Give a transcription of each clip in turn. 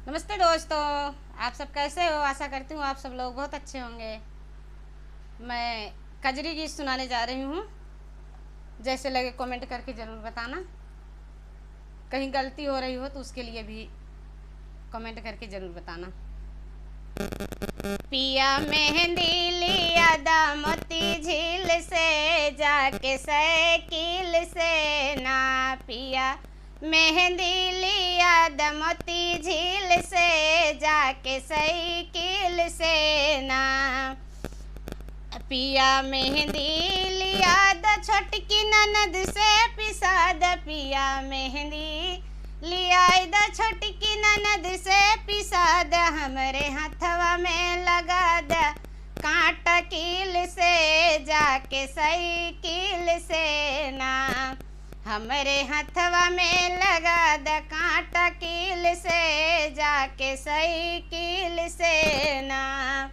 नमस्ते दोस्तों। आप सब कैसे हो? आशा करती हूँ आप सब लोग बहुत अच्छे होंगे। मैं कजरी गीत सुनाने जा रही हूँ। जैसे लगे कमेंट करके ज़रूर बताना। कहीं गलती हो रही हो तो उसके लिए भी कमेंट करके ज़रूर बताना। पिया मेहंदी लिया दामोती झील से, जाके साइकिल से ना। पिया मेहंदी लिया दामोती झील से, जाके साइकिल से ना। पिया मेहंदी लिया द छोटकी ननद से पिसा द। पिया मेहंदी लिया द छोटकी ननद से पिसा द। हमरे हथवा में लगा द कांटा कील से, जाके साइकिल से ना। हमरे हथवा में लगा द कांटा कील से, जाके साइकिल से ना।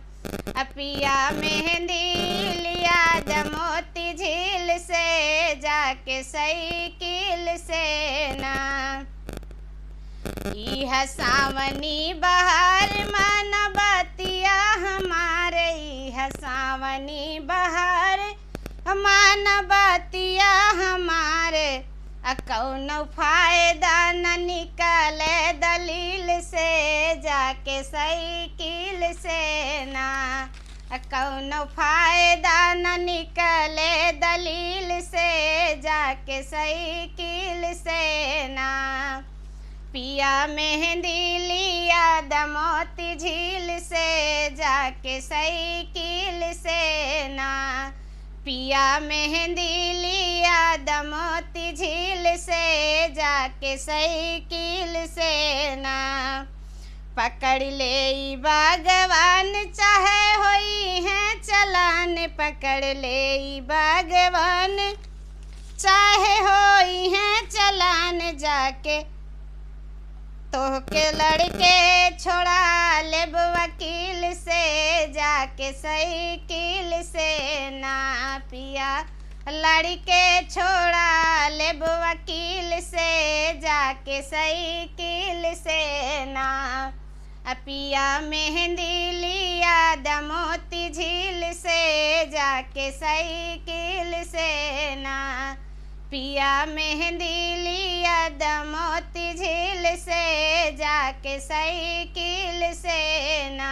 पिया मेहंदी लिया द मोती झील से, जाके साइकिल से ना। यह सावनी बहार मन बतिया हमारे, यह सावनी बहार मन बतिया हमारे। कौनो फायदा न निकले दलील से, जाके साइकिल से ना। कौनो फायदा न निकले दलील से, जाके साइकिल से ना। पिया मेहंदी लिया द मोती झील से, जाके साइकिल से ना। पिया मेहंदी लिया द मोती झील से, जाके साइकिल से ना। पकड़ ले बागवान चाहे होई है चलान, पकड़ ले बागवान चाहे होई है चलान। जाके तोहके लड़के छोड़ा लेब वकील से, जाके साइकिल से ना। पिया लड़के छोड़ा लेब वकील से, जाके साइकिल से ना। पिया मेहंदी लिया द मोती झील से, जाके साइकिल से ना। पिया मेहंदी लिया द मोती झील से, जाके साइकिल से ना।